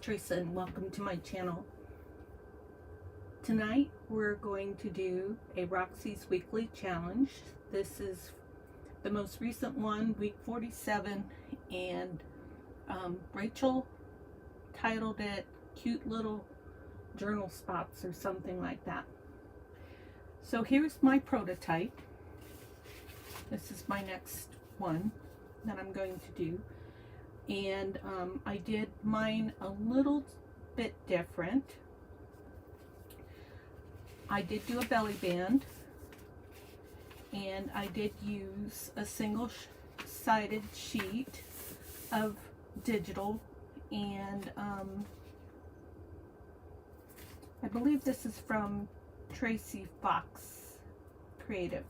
Teresa and welcome to my channel. Tonight we're going to do a Roxy's Weekly Challenge. This is the most recent one, week 47, and Rachel titled it Cute Little Journal Spots or something like that. So here's my prototype. This is my next one that I'm going to do. And I did mine a little bit different. I did do a belly band, and I did use a single-sided sheet of digital, and I believe this is from Tracy Fox Creative.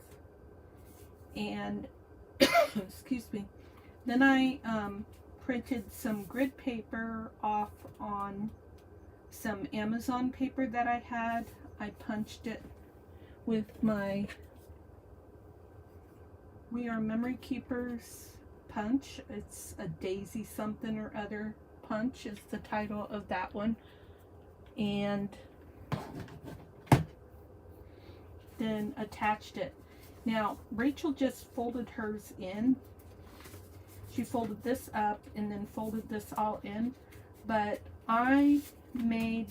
And excuse me. Then I printed some grid paper off on some Amazon paper that I had. I punched it with my We Are Memory Keepers punch. It's a Daisy something or other punch is the title of that one. And then attached it. Now, Rachel just folded hers in. She folded this up and then folded this all in, but I made,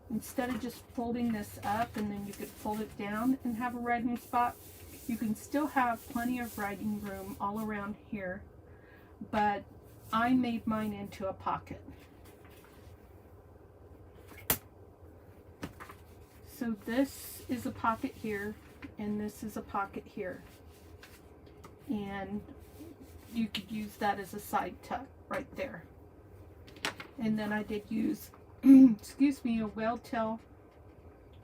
instead of just folding this up and then you could fold it down and have a writing spot, you can still have plenty of writing room all around here, but I made mine into a pocket. So this is a pocket here and this is a pocket here, and you could use that as a side tuck right there. And then I did use excuse me, a whale tail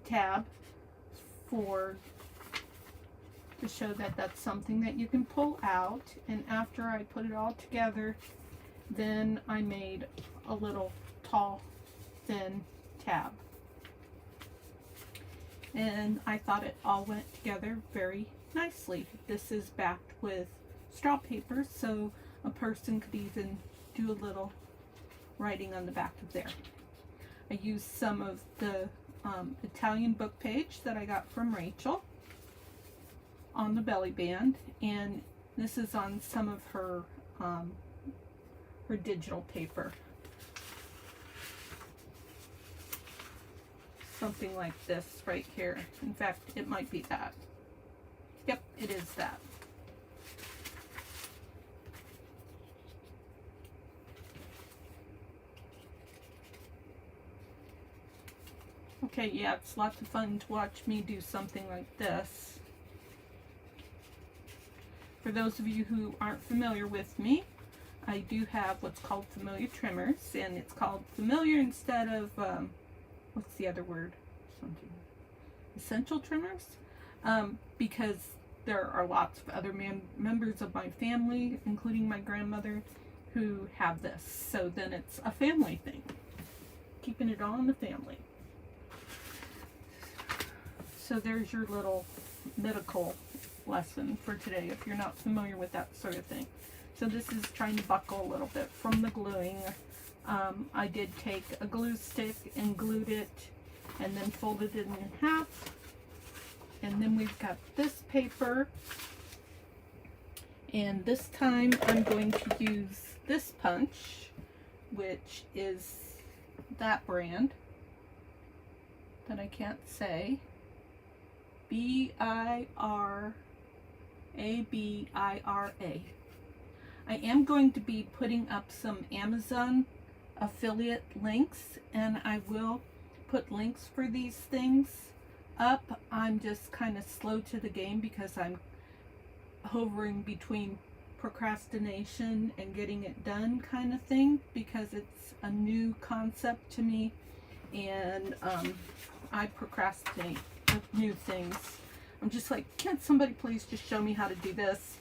tab to show that that's something that you can pull out. And after I put it all together, then I made a little tall thin tab, and I thought it all went together very nicely. This is backed with straw paper, so a person could even do a little writing on the back of there. I used some of the Italian book page that I got from Rachel on the belly band, and this is on some of her her digital paper. Something like this right here. In fact, it might be that. Yep, it is that. Okay, yeah, it's lots of fun to watch me do something like this. For those of you who aren't familiar with me, I do have what's called familiar trimmers, and it's called familiar instead of, what's the other word? Something. Essential trimmers? Because there are lots of other members of my family, including my grandmother, who have this. So then it's a family thing. Keeping it all in the family. So there's your little medical lesson for today if you're not familiar with that sort of thing. So this is trying to buckle a little bit from the gluing. I did take a glue stick and glued it and then folded it in half. And then we've got this paper. And this time I'm going to use this punch, which is that brand that I can't say. Birabira. I am going to be putting up some Amazon affiliate links, and I will put links for these things up. I'm just kind of slow to the game because I'm hovering between procrastination and getting it done kind of thing, because it's a new concept to me, and I procrastinate with new things. I'm just like, can't somebody please just show me how to do this?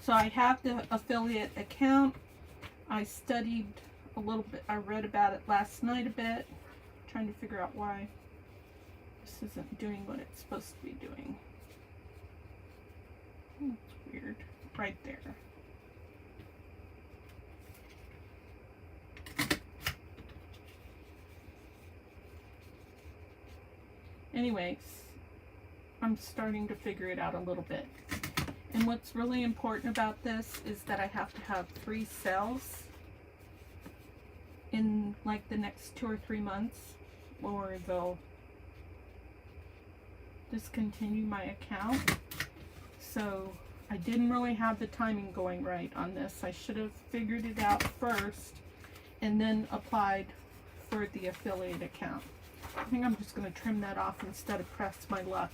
So I have the affiliate account. I studied a little bit. I read about it last night a bit, trying to figure out why this isn't doing what it's supposed to be doing. That's weird. Right there. Anyways, I'm starting to figure it out a little bit. And what's really important about this is that I have to have 3 sales in like the next 2 or 3 months, or they'll discontinue my account. So I didn't really have the timing going right on this. I should have figured it out first and then applied for the affiliate account. I think I'm just going to trim that off instead of press my luck.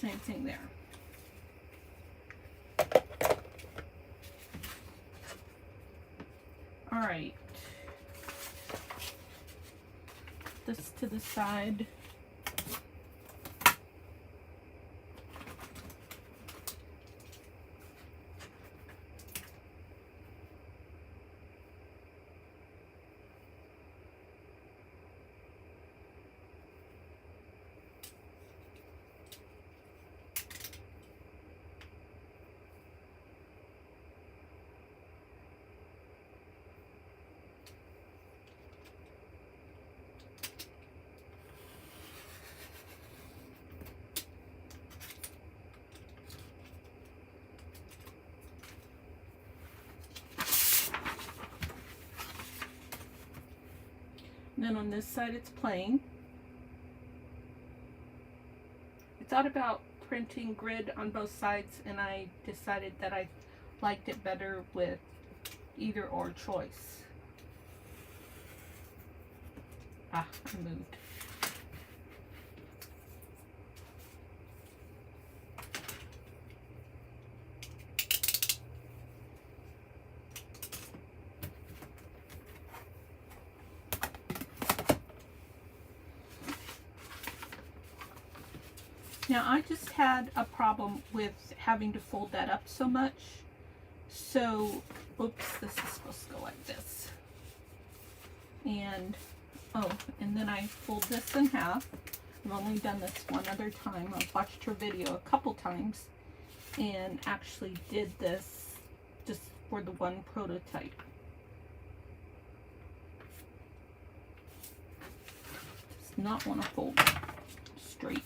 Same thing there. All right. This to the side. Then on this side it's plain. I thought about printing grid on both sides, and I decided that I liked it better with either or choice. Ah, I moved. Now I just had a problem with having to fold that up so much. So, oops, this is supposed to go like this. And, oh, and then I fold this in half. I've only done this one other time. I've watched her video a couple times and actually did this just for the one prototype. Does not want to fold straight.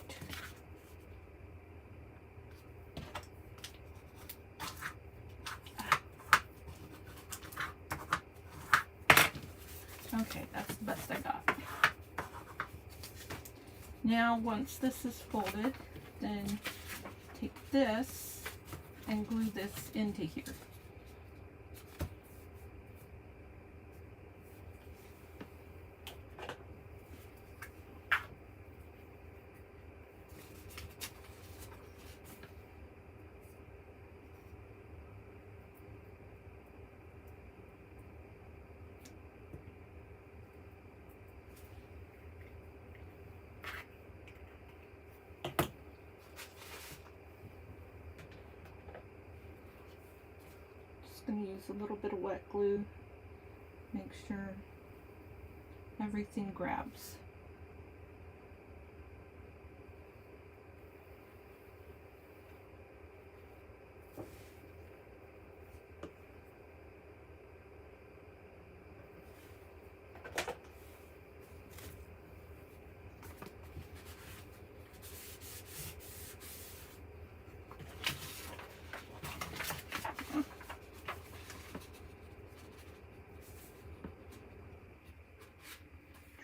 Okay, that's the best I got. Now, once this is folded, then take this and glue this into here. Going to use a little bit of wet glue, make sure everything grabs.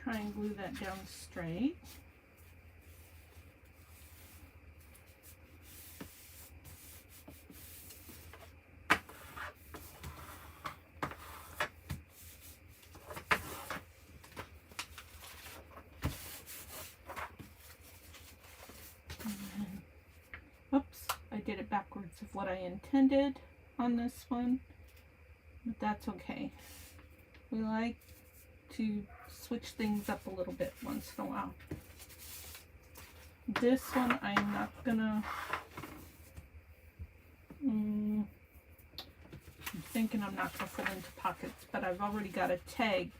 Try and glue that down straight. And then, oops, I did it backwards of what I intended. on this one, but that's okay. We like to switch things up a little bit once in a while. This one I'm not gonna, I'm thinking I'm not gonna fill into pockets, but I've already got a tag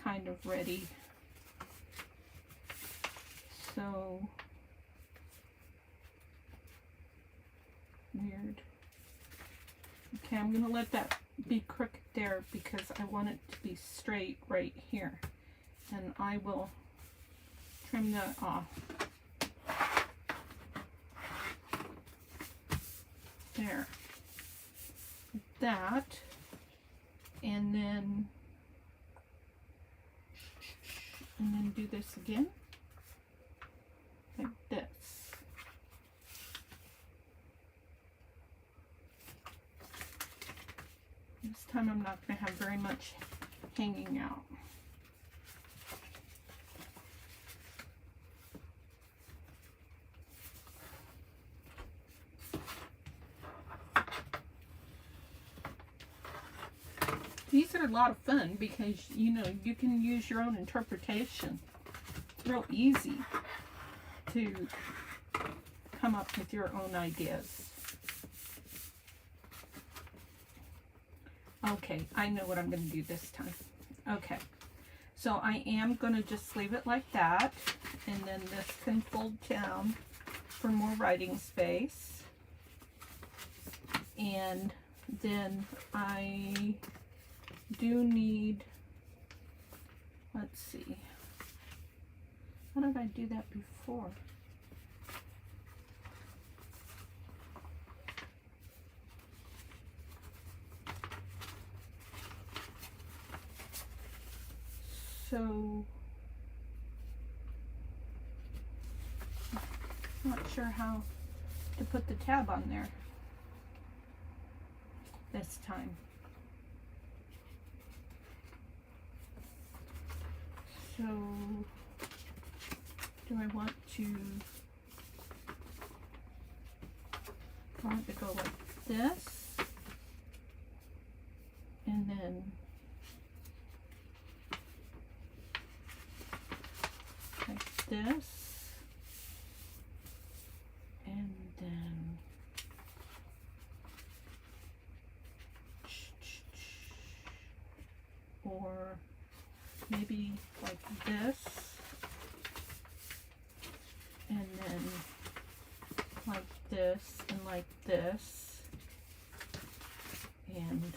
kind of ready. So weird. Okay, I'm gonna let that be crooked there because I want it to be straight right here, and I will trim that off. There. Like that, and then do this again like this. This time I'm not going to have very much hanging out. These are a lot of fun because, you know, you can use your own interpretation. It's real easy to come up with your own ideas. Okay, I know what I'm going to do this time. Okay, so I am going to just leave it like that, and then this can fold down for more writing space. And then I do need, let's see, how did I do that before? So, not sure how to put the tab on there this time. So, do I want to go like this, and then like this, and then or maybe like this, and then like this, and like this, and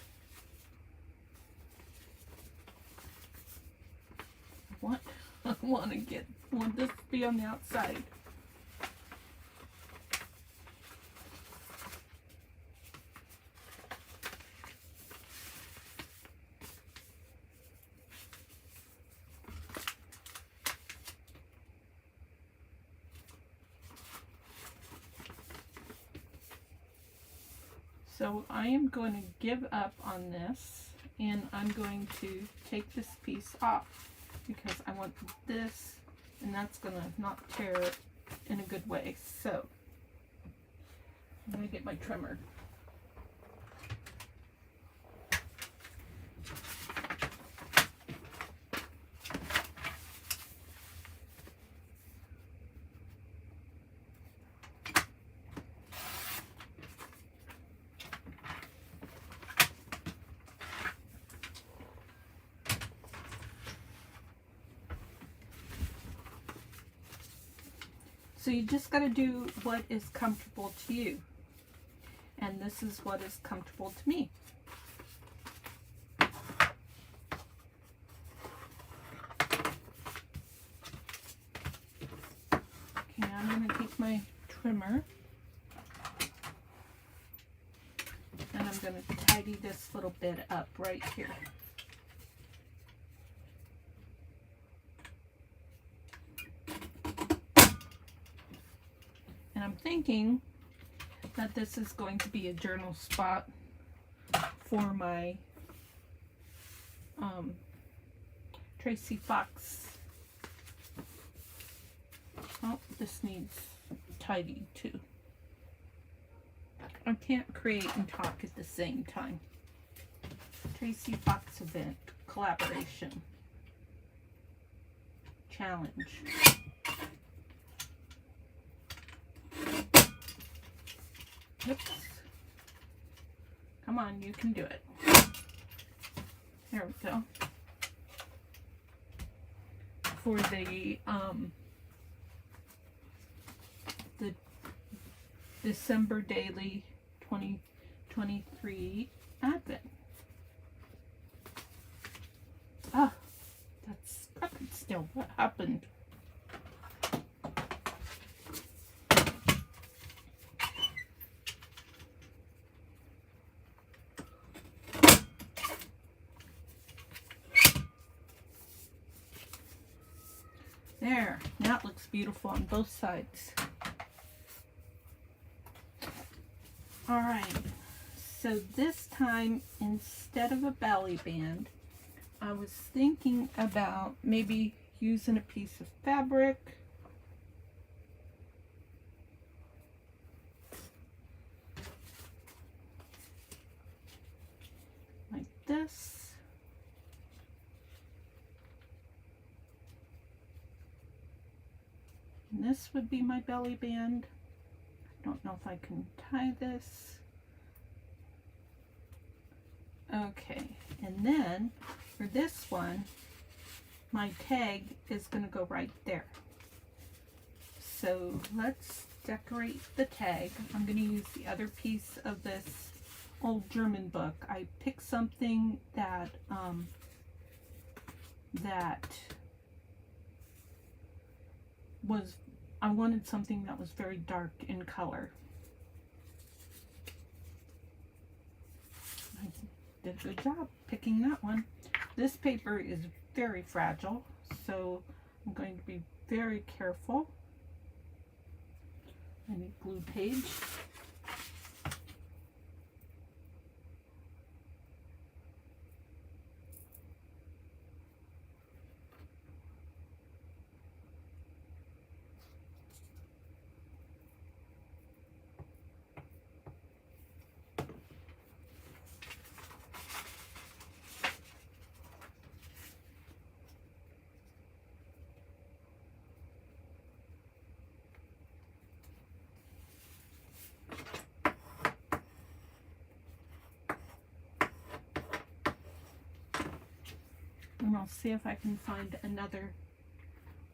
I want this to be on the outside. So I am going to give up on this, and I'm going to take this piece off because I want this, and that's going to not tear it in a good way. So I'm going to get my trimmer. So you just got to do what is comfortable to you. And this is what is comfortable to me. Okay, I'm going to take my trimmer, and I'm going to tidy this little bit up right here. And I'm thinking that this is going to be a journal spot for my Tracy Fox. Oh, this needs tidy too. I can't create and talk at the same time. Tracy Fox event, collaboration, challenge. Oops. Come on, you can do it. There we go. For the December daily 2023 Advent. Ah, that's crooked still. What happened? There, now it looks beautiful on both sides. Alright, so this time, instead of a belly band, I was thinking about maybe using a piece of fabric. Like this. And this would be my belly band. I don't know if I can tie this. Okay, and then for this one, my tag is going to go right there. So let's decorate the tag. I'm going to use the other piece of this old German book. I picked something that I wanted something that was very dark in color. I did a good job picking that one. This paper is very fragile, so I'm going to be very careful. I need glue page. And I'll see if I can find another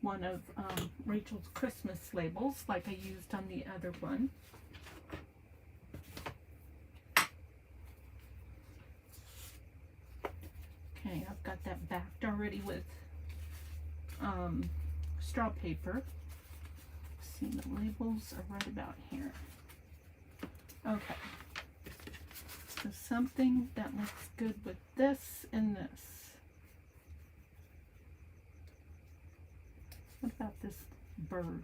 one of Rachel's Christmas labels like I used on the other one. Okay, I've got that backed already with straw paper. See, the labels are right about here. Okay. So something that looks good with this and this. What about this bird?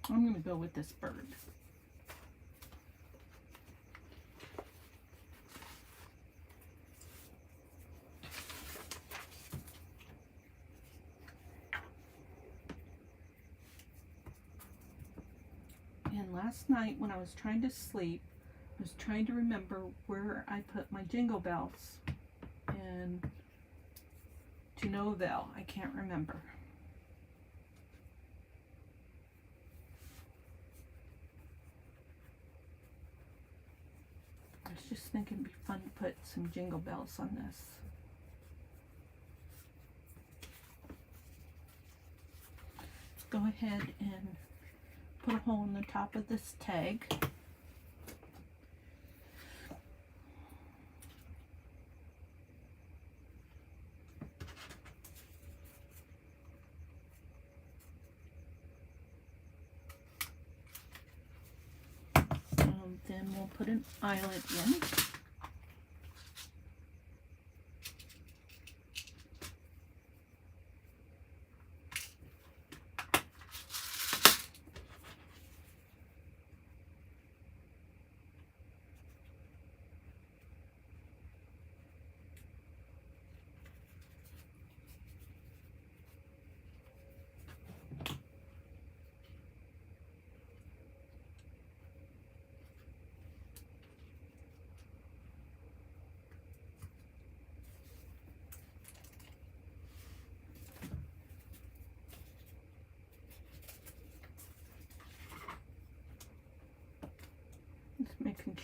I'm going to go with this bird. And last night when I was trying to sleep, I was trying to remember where I put my jingle bells. And to no avail, I can't remember. I was just thinking it'd be fun to put some jingle bells on this. Let's go ahead and put a hole in the top of this tag. Then we'll put an eyelet in.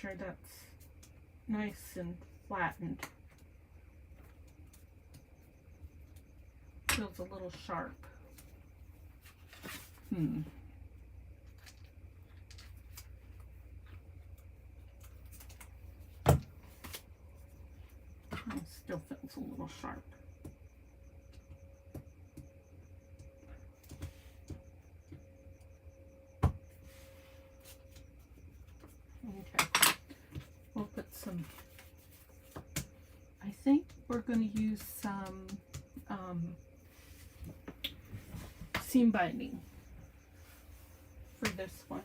sure that's nice and flattened. Feels a little sharp. It still feels a little sharp. Okay, we'll put some, I think we're going to use some seam binding for this one.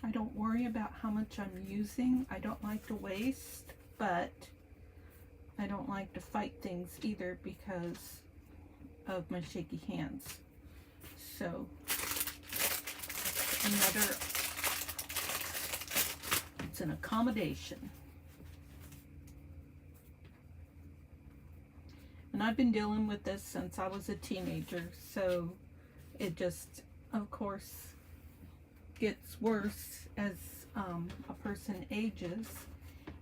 I don't worry about how much I'm using. I don't like to waste, but I don't like to fight things either because of my shaky hands. So it's an accommodation. And I've been dealing with this since I was a teenager, so it just, of course, gets worse as a person ages.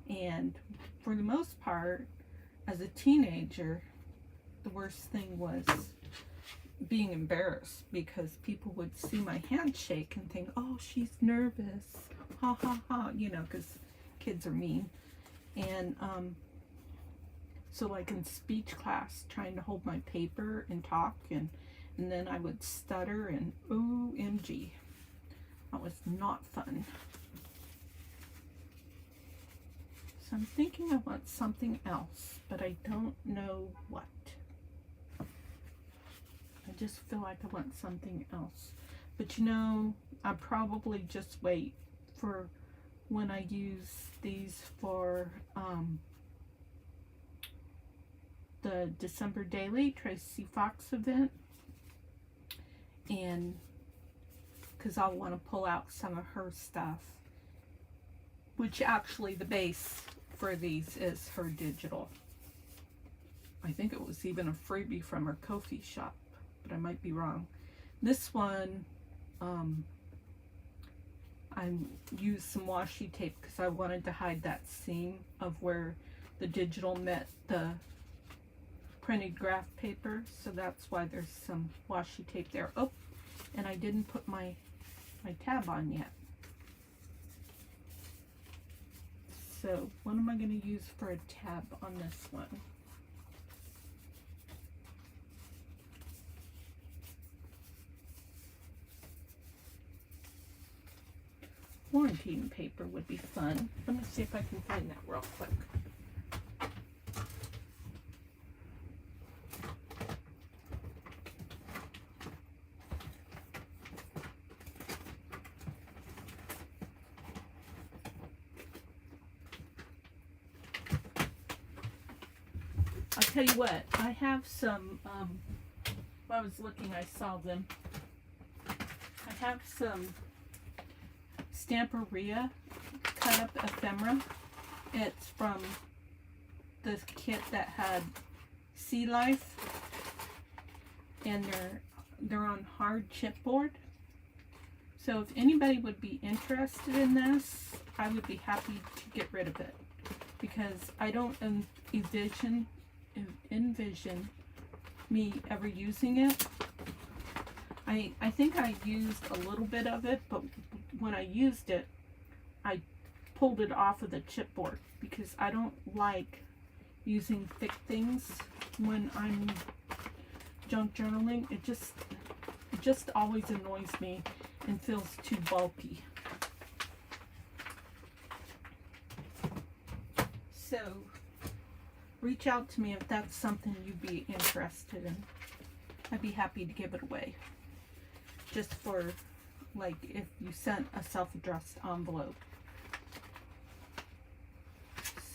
And for the most part, as a teenager, the worst thing was being embarrassed because people would see my hand shake and think, oh, she's nervous, ha ha ha, you know, because kids are mean. And so like in speech class, trying to hold my paper and talk, and then I would stutter, and OMG. That was not fun. So I'm thinking I want something else, but I don't know what. I just feel like I want something else. But you know, I'll probably just wait for when I use these for the December Daily Tracy Fox event. And because I'll want to pull out some of her stuff, which actually the base for these is her digital. I think it was even a freebie from her Ko-fi shop, but I might be wrong. This one, I used some washi tape because I wanted to hide that seam of where the digital met the printed graph paper, so that's why there's some washi tape there. Oh, and I didn't put my tab on yet. So what am I going to use for a tab on this one? Florentine paper would be fun. Let me see if I can find that real quick. I'll tell you what, I have some, while I was looking, I saw them. I have some Stamperia cut up ephemera. It's from the kit that had Sea Life, and they're on hard chipboard. So if anybody would be interested in this, I would be happy to get rid of it, because I don't envision me ever using it. I think I used a little bit of it, but when I used it, I pulled it off of the chipboard because I don't like using thick things when I'm junk journaling. It just always annoys me and feels too bulky. So reach out to me if that's something you'd be interested in. I'd be happy to give it away. Just for, like, if you sent a self-addressed envelope.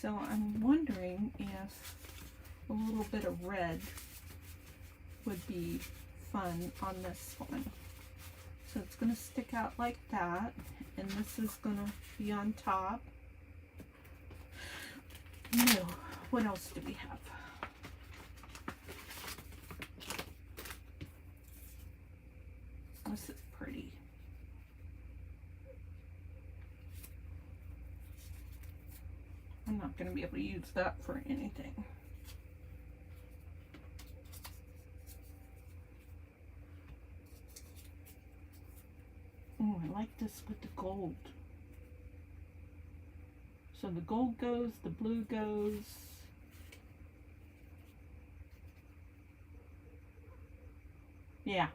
So I'm wondering if a little bit of red would be fun on this one. So it's going to stick out like that, and this is going to be on top. No, what else do we have? This is pretty. I'm not going to be able to use that for anything. Oh, I like this with the gold. So the gold goes, the blue goes. Yeah,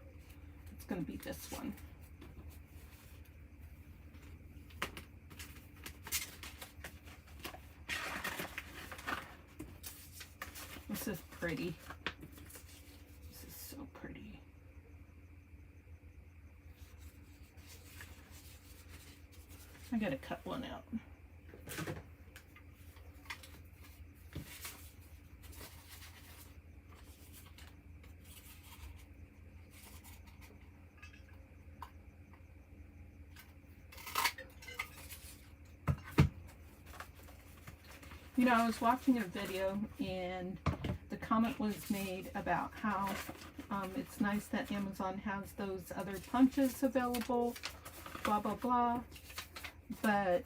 it's going to be this one. This is pretty. This is so pretty. I gotta cut one out. You know, I was watching a video and the comment was made about how it's nice that Amazon has those other punches available, blah, blah, blah. But,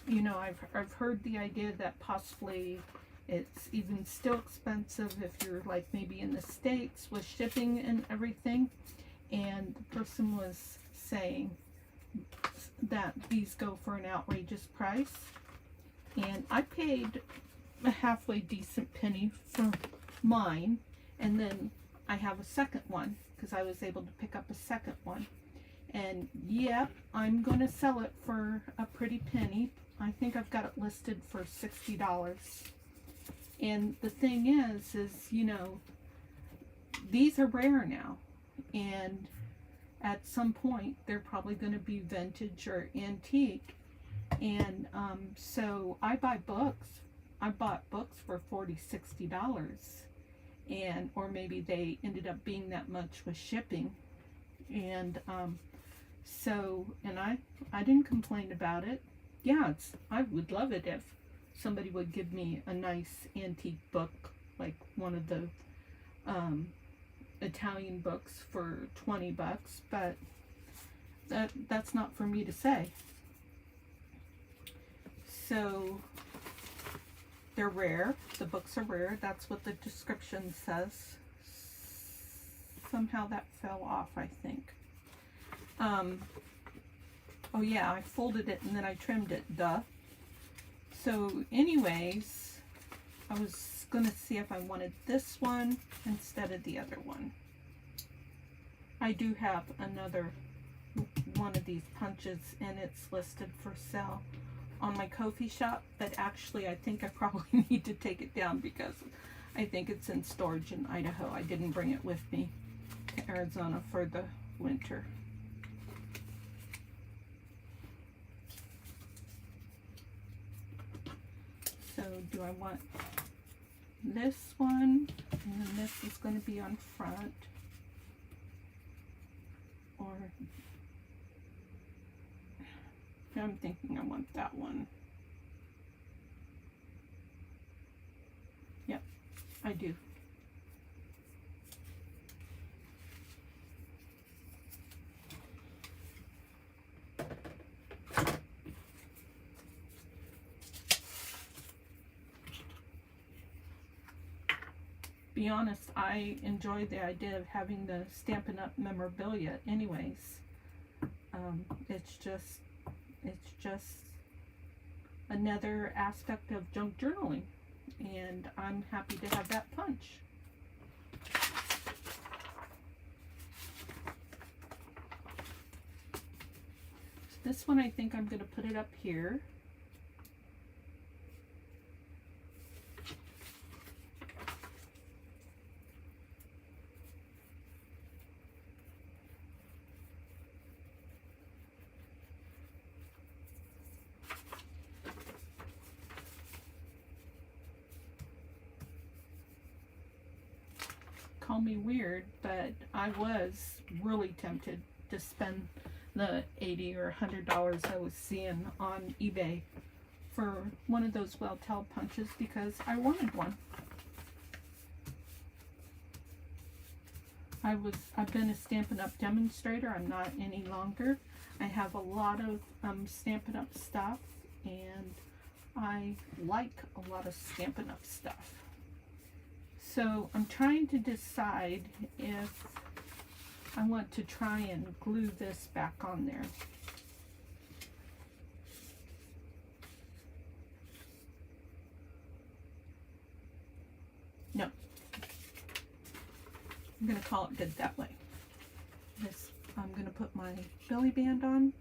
you know, I've heard the idea that possibly it's even still expensive if you're like maybe in the States with shipping and everything. And the person was saying that these go for an outrageous price, and I paid a halfway decent penny for mine, and then I have a second one because I was able to pick up a second one, and yep, I'm going to sell it for a pretty penny. I think I've got it listed for $60. And the thing is you know, these are rare now, and at some point they're probably going to be vintage or antique. And so I buy books. I bought books for $40–60, and or maybe they ended up being that much with shipping. And so, and I didn't complain about it. Yeah, I would love it if somebody would give me a nice antique book, like one of the Italian books for $20, but that's not for me to say. So they're rare. The books are rare. That's what the description says. Somehow that fell off, I think. Oh yeah, I folded it and then I trimmed it, duh. So anyways, I was gonna see if I wanted this one instead of the other one. I do have another one of these punches, and it's listed for sale on my Ko-fi shop, but actually I think I probably need to take it down because I think it's in storage in Idaho. I didn't bring it with me to Arizona for the winter. So do I want this one, and then this is going to be on front, or I'm thinking I want that one. Yep, I do. Be honest, I enjoy the idea of having the Stampin' Up memorabilia anyways. It's just another aspect of junk journaling, and I'm happy to have that punch. So this one, I think I'm going to put it up here. Call me weird, but I was really tempted to spend the $80 or $100 I was seeing on eBay for one of those well-tailed punches because I wanted one. I've been a Stampin' Up demonstrator. I'm not any longer. I have a lot of Stampin' Up stuff, and I like a lot of Stampin' Up stuff. So I'm trying to decide if I want to try and glue this back on there. No. I'm going to call it good that way. I'm going to put my belly band on.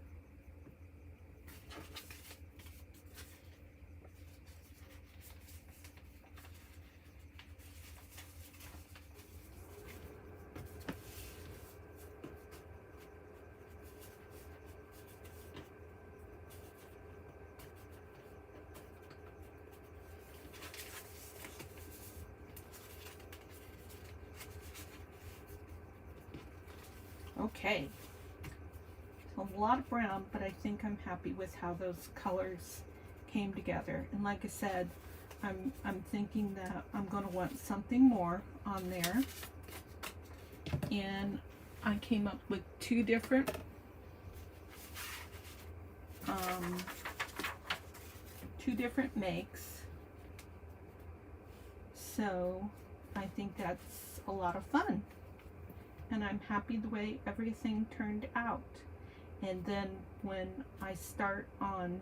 Okay, so a lot of brown, but I think I'm happy with how those colors came together. And like I said, I'm thinking that I'm going to want something more on there. And I came up with two different makes. So I think that's a lot of fun. And I'm happy the way everything turned out. And then when I start on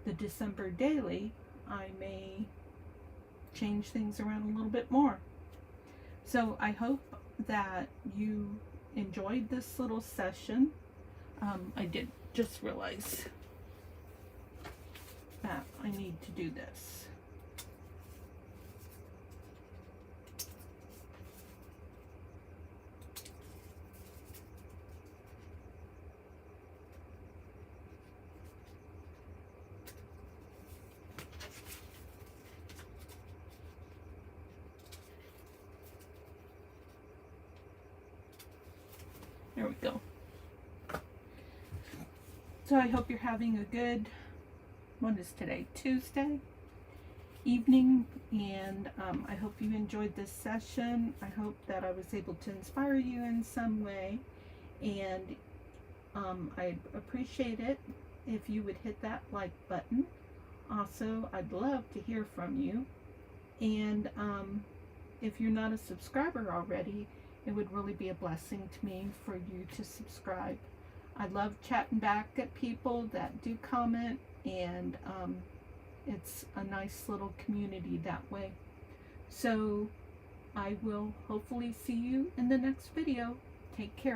the December daily, I may change things around a little bit more. So I hope that you enjoyed this little session. I did just realize that I need to do this. There we go. So I hope you're having a good, what is today, Tuesday evening, and I hope you enjoyed this session. I hope that I was able to inspire you in some way, and I'd appreciate it if you would hit that like button. Also, I'd love to hear from you, and if you're not a subscriber already, it would really be a blessing to me for you to subscribe. I love chatting back at people that do comment, and it's a nice little community that way. So I will hopefully see you in the next video. Take care.